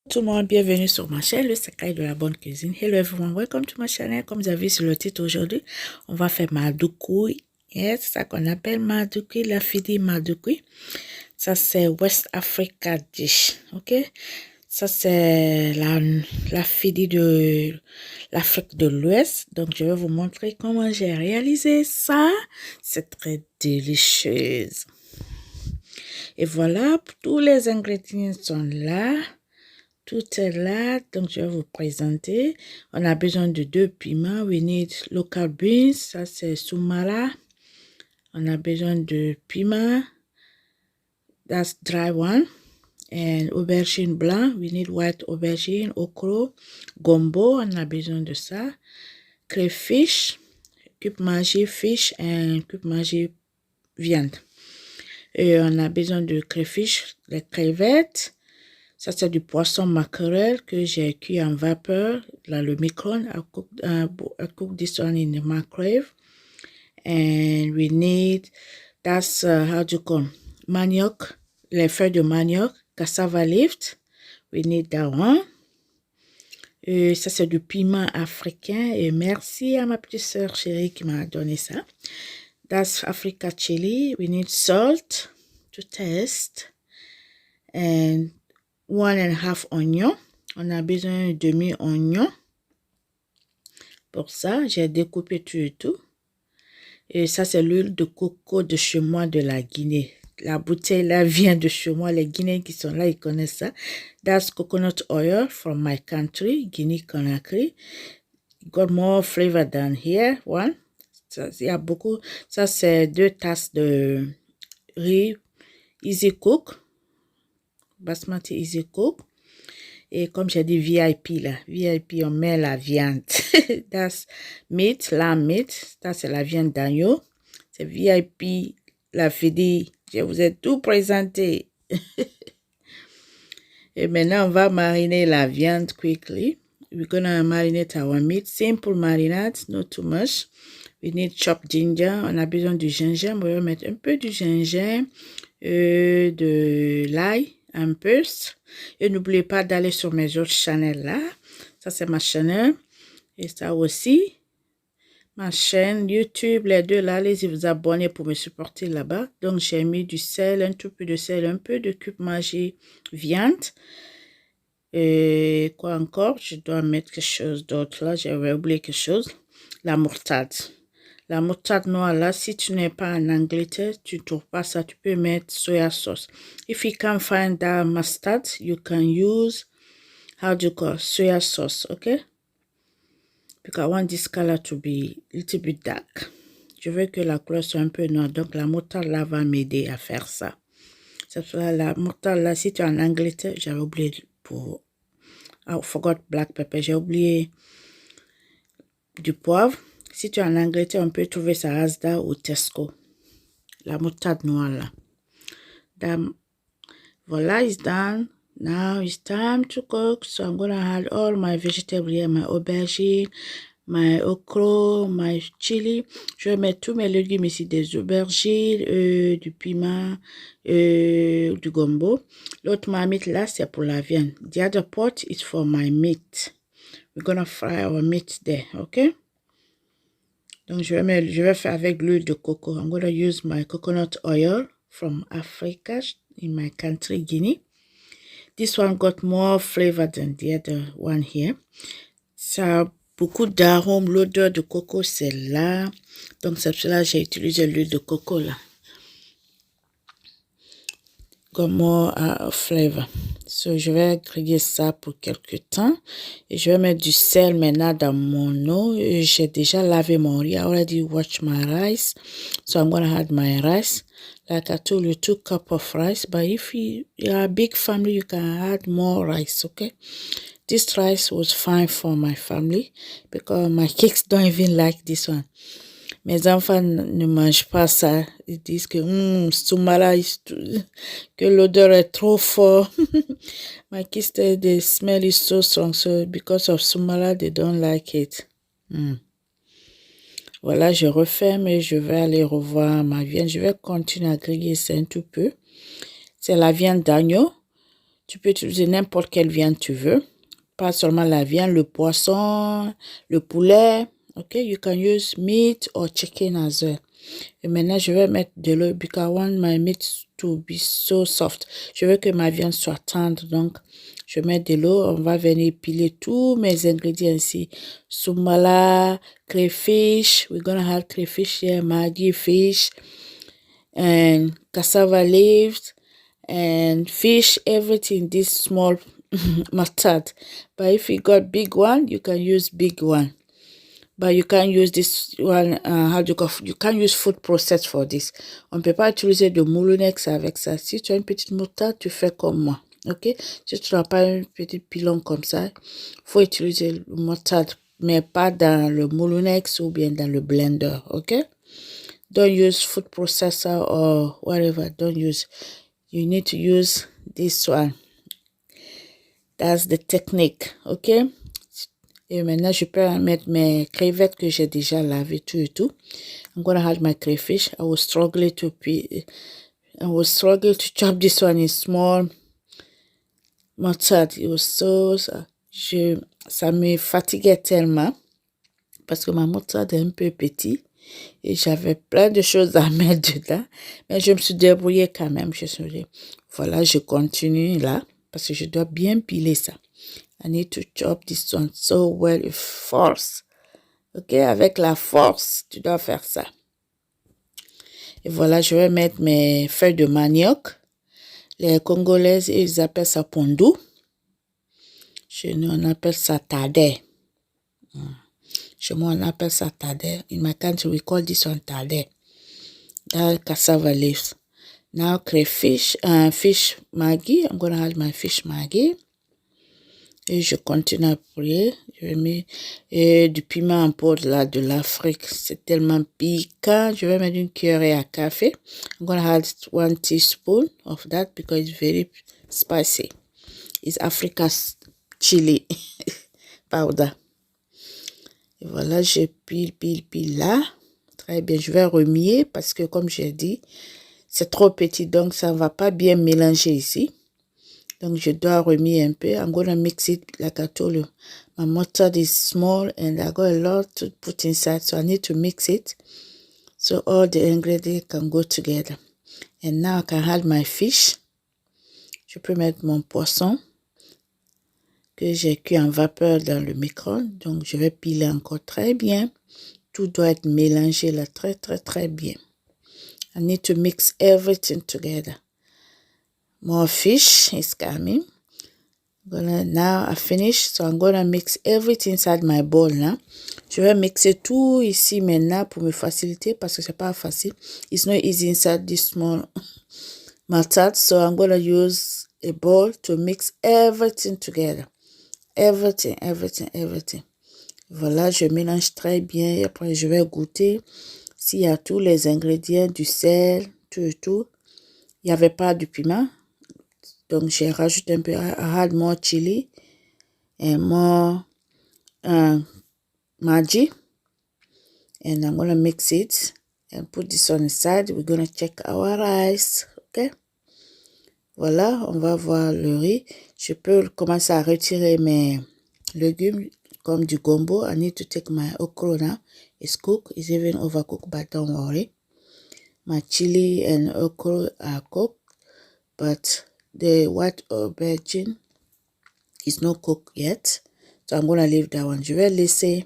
Tout le monde, bienvenue sur ma chaîne, le secret de la bonne cuisine. Hello everyone, welcome to my channel. Comme vous avez vu sur le titre aujourd'hui, on va faire madoukouy. Yes, c'est ça qu'on appelle madoukouy, la fidi madoukouy. Ça c'est West Africa dish, ok? Ça c'est la fidi de l'Afrique de l'Ouest. Donc je vais vous montrer comment j'ai réalisé ça. C'est très délicieux. Et voilà, tous les ingrédients sont là. Tout est là, donc je vais vous présenter. On a besoin de 2 piments. We need local beans, ça c'est soumala. On a besoin de piments, that's dry one. And aubergine blanc, we need white aubergine, okro, gombo, on a besoin de ça. Crayfish, cube manger fish and cube manger viande. Et on a besoin de crayfish, les crevettes. Ça, c'est du poisson maquerelle que j'ai cuit en vapeur dans le micro-ondes. I cook this one in the microwave. And we need, that's, how do you call, manioc, les feuilles de manioc, cassava leaf. We need that one. Et ça, c'est du piment africain. Et merci à ma petite sœur chérie qui m'a donné ça. That's Africa chili. We need salt to taste. And 1.5 oignon. On a besoin de demi-oignon. Pour ça, j'ai découpé tout et tout. Et ça, c'est l'huile de coco de chez moi de la Guinée. La bouteille là vient de chez moi. Les Guinéens qui sont là, ils connaissent ça. That's coconut oil from my country, Guinée-Conakry. Got more flavor than here. One. Ça, il y a beaucoup. Ça, c'est 2 tasses de riz Easy Cook. Basmati Easy Cook. Et comme j'ai dit VIP là, VIP on met la viande. That's meat, lamb meat. Ça c'est la viande d'agneau. C'est VIP, la fidi. Je vous ai tout présenté. Et maintenant on va mariner la viande quickly. We're gonna marinate our meat. Simple marinade, not too much. We need chopped ginger. On a besoin du gingembre. On va mettre un peu du gingembre, de l'ail, un peu. Et n'oubliez pas d'aller sur mes autres chaînes là. Ça, c'est ma chaîne. Et ça aussi. Ma chaîne YouTube, les deux là. Allez-y vous abonner pour me supporter là-bas. Donc, j'ai mis du sel, un tout peu de sel, un peu de cube magie viande. Et quoi encore? Je dois mettre quelque chose d'autre là. J'avais oublié quelque chose. La moutarde. La moutarde noire là, si tu n'es pas en Angleterre, tu ne trouves pas ça, tu peux mettre soya sauce. If you can't find that mustard, you can use, how do you call, soya sauce, okay? Because I want this color to be a little bit dark. Je veux que la couleur soit un peu noire, donc la moutarde là va m'aider à faire ça. C'est pour ça la moutarde là, si tu es en Angleterre, j'avais oublié pour, I forgot black pepper, j'ai oublié du poivre. Si tu es en Angleterre, on peut trouver ça à Asda ou Tesco. La moutarde noire là. Voila, it's done. Now it's time to cook. So I'm going to add all my vegetables here. My aubergine, my okra, my chili. Je vais mettre tous mes légumes ici. Des aubergines, du piment, du gombo. L'autre marmite là, c'est pour la viande. The other pot is for my meat. We're going to fry our meat there, okay? Donc, je vais faire avec l'huile de coco. I'm going to use my coconut oil from Africa in my country, Guinea. This one got more flavor than the other one here. Ça a beaucoup d'arômes. L'odeur de coco, c'est là. Donc, c'est pour cela que j'ai utilisé l'huile de coco là. Got more flavor. So, je vais griller ça pour quelques temps. Et je vais mettre du sel maintenant dans mon eau. J'ai déjà lavé mon riz. I already washed my rice. So, I'm going to add my rice. Like I told you, 2 cups of rice. But if you are a big family, you can add more rice, okay? This rice was fine for my family. Because my kids don't even like this one. Mes enfants ne mangent pas ça. Ils disent que que l'odeur est trop forte. My kids say the smell is so strong. So because of soumala, they don't like it. Voilà, je referme et je vais aller revoir ma viande. Je vais continuer à griller ça un tout peu. C'est la viande d'agneau. Tu peux utiliser n'importe quelle viande tu veux. Pas seulement la viande, le poisson, le poulet. Ok, you can use meat or chicken as well. Et maintenant, je vais mettre de l'eau because I want my meat to be so soft. Je veux que ma viande soit tendre. Donc, je mets de l'eau. On va venir piler tous mes ingrédients ici. Sumala, crayfish. We're going to have crayfish here, Maggi fish, and cassava leaves, and fish, everything, this small mustard. But if you got big one, you can use big one. But you can't use this one, you can't use food processed for this. On ne peut pas utiliser de moulinex avec ça. Si tu as une petite moutarde, tu fais comme moi. Ok? Si tu n'as pas un petit pilon comme ça, faut utiliser le moutarde, mais pas dans le moulinex ou bien dans le blender. Ok? Don't use food processor or whatever. Don't use. You need to use this one. That's the technique. Ok? Et maintenant, je peux mettre mes crevettes que j'ai déjà lavées, tout et tout. I'm going to have my crayfish. I will struggle to chop this one in small mustard. It was ça me fatiguait tellement parce que ma moutarde est un peu petite et j'avais plein de choses à mettre dedans. Mais je me suis débrouillée quand même. Je suis dit, voilà, je continue là parce que je dois bien piler ça. I need to chop this one so well with force. Ok, avec la force, tu dois faire ça. Et voilà, je vais mettre mes feuilles de manioc. Les Congolaises, ils appellent ça pondu. Chez nous, on appelle ça tadé. Chez moi, on appelle ça tadé. In my country, we call this one tadé. That's cassava leaves. Now, crayfish, fish Maggi. I'm going to add my fish Maggi. Et je continue à prier. Je mets du piment en poudre là de l'Afrique. C'est tellement piquant. Je vais mettre une cuillerée à café. I'm going to add 1 teaspoon of that because it's very spicy. It's Africa's chili powder. Et voilà, je pile là. Très bien. Je vais remuer parce que comme j'ai dit, c'est trop petit donc ça ne va pas bien mélanger ici. Donc, je dois remuer un peu. I'm going to mix it like I told you. My mustard is small and I got a lot to put inside. So, I need to mix it. So, all the ingredients can go together. And now, I can add my fish. Je peux mettre mon poisson que j'ai cuit en vapeur dans le micro-ondes. Donc, je vais piler encore très bien. Tout doit être mélangé là très bien. I need to mix everything together. More fish is coming. Now I finish, so I'm gonna mix everything inside my bowl now. Je vais mixer tout ici maintenant pour me faciliter parce que c'est pas facile. It's not easy inside this small mustard, so I'm gonna use a bowl to mix everything together. Everything. Voilà, je mélange très bien et après je vais goûter s'il y a tous les ingrédients, du sel, tout et tout. Il n'y avait pas de piment. Donc, j'ai rajouté un peu, I add more chili and more Maggi. And I'm going to mix it and put this on the side. We're going to check our rice. OK? Voilà, on va voir le riz. Je peux commencer à retirer mes légumes comme du gombo. I need to take my okra now. It's cooked. It's even overcooked, but don't worry. My chili and okra are cooked, but the white aubergine is not cooked yet. So I'm going to leave that one. Je vais laisser,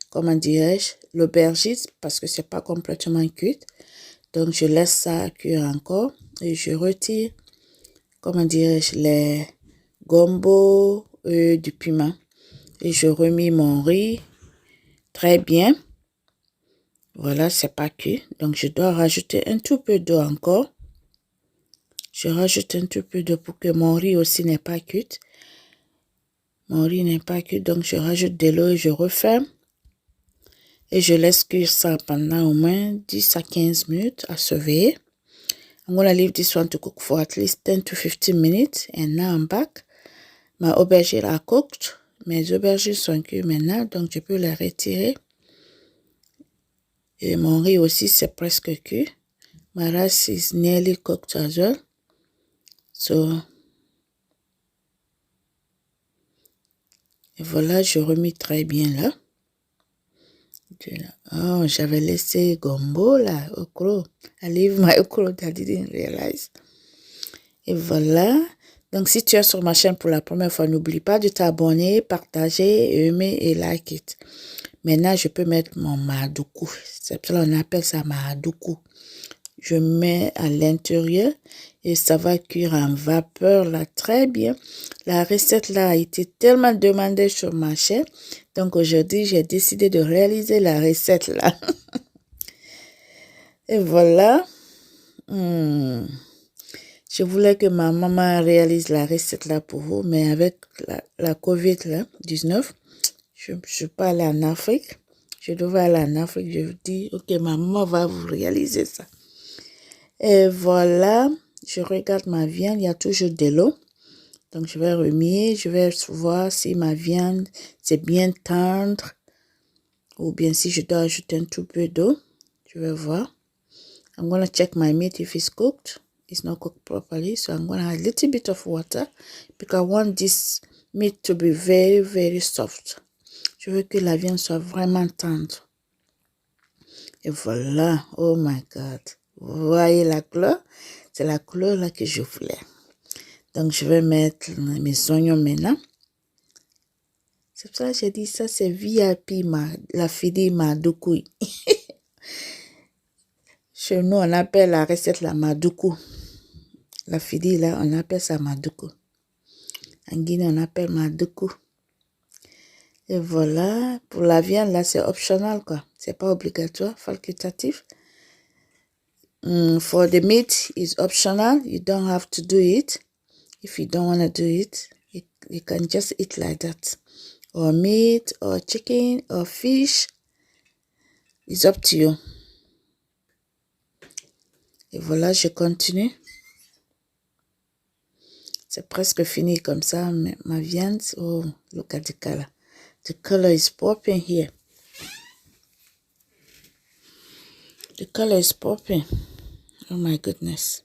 comment dirais-je, l'aubergine parce que c'est pas complètement cuit. Donc, je laisse ça cuire encore et je retire, comment dirais-je, les gombo du piment. Et je remis mon riz très bien. Voilà, c'est pas cuit. Donc, je dois rajouter un tout peu d'eau encore. Je rajoute un tout peu d'eau pour que mon riz aussi n'est pas cuit. Mon riz n'est pas cuit, donc je rajoute de l'eau et je referme. Et je laisse cuire ça pendant au moins 10 à 15 minutes à surveiller. I'm going to leave this one to cook for at least 10 to 15 minutes. And now I'm back. Ma aubergine are cooked. Mes aubergines sont cuites maintenant, donc je peux les retirer. Et mon riz aussi, c'est presque cuit. My rice is nearly cooked as well. So, Et voilà, je remis très bien là. Oh, j'avais laissé gombo là, okro. I leave my okro that I didn't realize. Et voilà. Donc, si tu es sur ma chaîne pour la première fois, n'oublie pas de t'abonner, partager, aimer et like it. Maintenant, je peux mettre mon maduku. C'est pour ça qu'on appelle ça maduku. Je mets à l'intérieur et ça va cuire en vapeur là très bien. La recette là a été tellement demandée sur ma chaîne. Donc aujourd'hui, j'ai décidé de réaliser la recette là. Et voilà. Je voulais que ma maman réalise la recette là pour vous, mais avec la COVID là, 19, je ne suis pas allée en Afrique. Je devais aller en Afrique. Je dis, ok, ma maman va vous réaliser ça. Et voilà, je regarde ma viande, il y a toujours de l'eau. Donc, je vais remuer, je vais voir si ma viande, c'est bien tendre. Ou bien si je dois ajouter un tout peu d'eau. Je vais voir. I'm going to check my meat if it's cooked. It's not cooked properly. So, I'm going to add a little bit of water. Because I want this meat to be very, very soft. Je veux que la viande soit vraiment tendre. Et voilà. Oh my God. Vous voyez la couleur? C'est la couleur là que je voulais. Donc, je vais mettre mes oignons maintenant. C'est pour ça que j'ai dit ça, c'est VIP, la fidi maduku. Chez nous, on appelle la recette la maduku. La fidi, là, on appelle ça maduku. En Guinée, on appelle maduku. Et voilà. Pour la viande, là, c'est optional, quoi. C'est pas obligatoire, facultatif. For the meat, it's optional. You don't have to do it. If you don't want to do it, you can just eat like that. Or meat, or chicken, or fish. It's up to you. Et voilà, je continue. C'est presque fini comme ça, ma viande. Oh, look at the color. The color is popping here. The color is popping. Oh my goodness.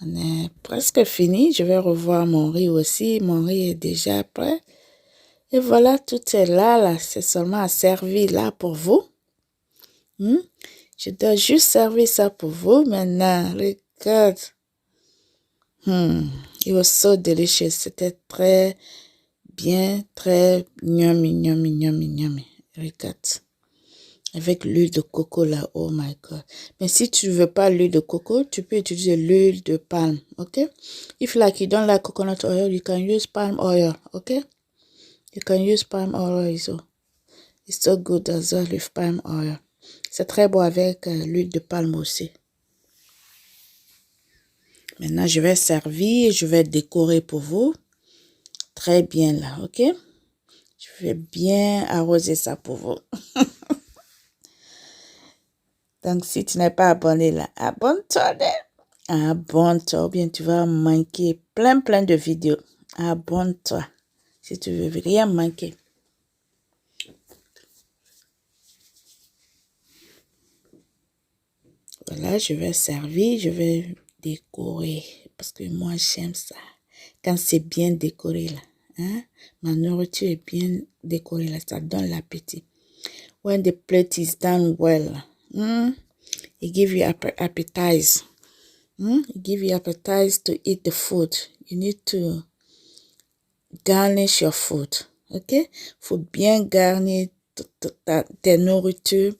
On est presque fini. Je vais revoir mon riz aussi. Mon riz est déjà prêt. Et voilà, tout est là. C'est seulement à servir là pour vous. Je dois juste servir ça pour vous maintenant. Regarde. It was so delicious. C'était très bien, très yummy. Regarde. Avec l'huile de coco là, oh my God. Mais si tu veux pas l'huile de coco, tu peux utiliser l'huile de palme, okay? If like you don't like coconut oil, you can use palm oil, okay? You can use palm oil, so it's so good as well with palm oil. C'est très bon avec l'huile de palme aussi. Maintenant, je vais servir, je vais décorer pour vous. Très bien là, ok? Je vais bien arroser ça pour vous. Donc, si tu n'es pas abonné là, abonne-toi. Abonne-toi ou bien tu vas manquer plein de vidéos. Abonne-toi si tu veux rien manquer. Voilà, je vais servir, je vais décorer parce que moi j'aime ça. Quand c'est bien décoré là, hein? Ma nourriture est bien décorée là, ça donne l'appétit. When the plate is done well, it gives you appetite. It gives you appetite to eat the food. You need to garnish your food. Ok? Faut bien garnir ta nourriture.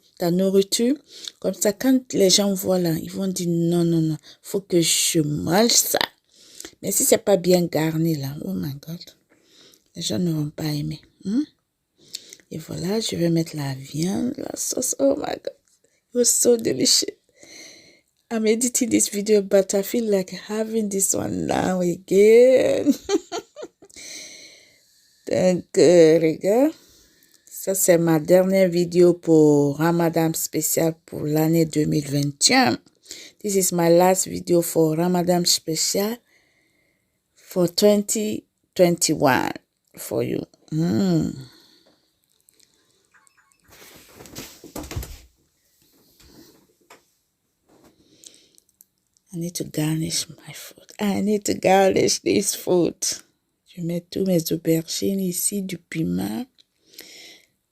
Comme ça, quand les gens voient là, ils vont dire non. Faut que je mange ça. Mais si c'est pas bien garni là, oh my God, les gens ne vont pas aimer. Et voilà, je vais mettre la viande, la sauce. Oh my God, it was so delicious. I'm editing this video, but I feel like having this one now again. Donc, regarde, ça c'est ma dernière vidéo pour Ramadan spécial pour l'année 2021. This is my last video for Ramadan special for 2021 for you. I need to garnish my food. I need to garnish this food. Je mets tous mes aubergines ici, du piment,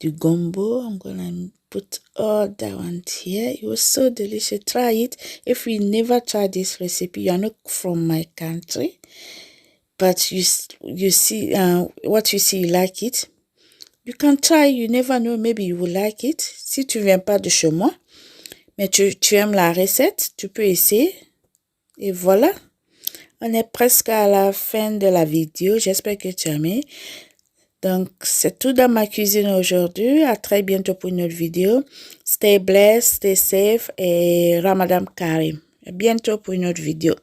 du gumbo. I'm gonna put all that one here. It was so delicious. Try it. If you never tried this recipe, you're not from my country, but you see what you see, you like it. You can try. You never know. Maybe you will like it. Si tu viens pas de chez moi, mais tu aimes la recette, tu peux essayer. Et voilà. On est presque à la fin de la vidéo. J'espère que tu as aimé. Donc, c'est tout dans ma cuisine aujourd'hui. À très bientôt pour une autre vidéo. Stay blessed, stay safe et Ramadan Karim. À bientôt pour une autre vidéo.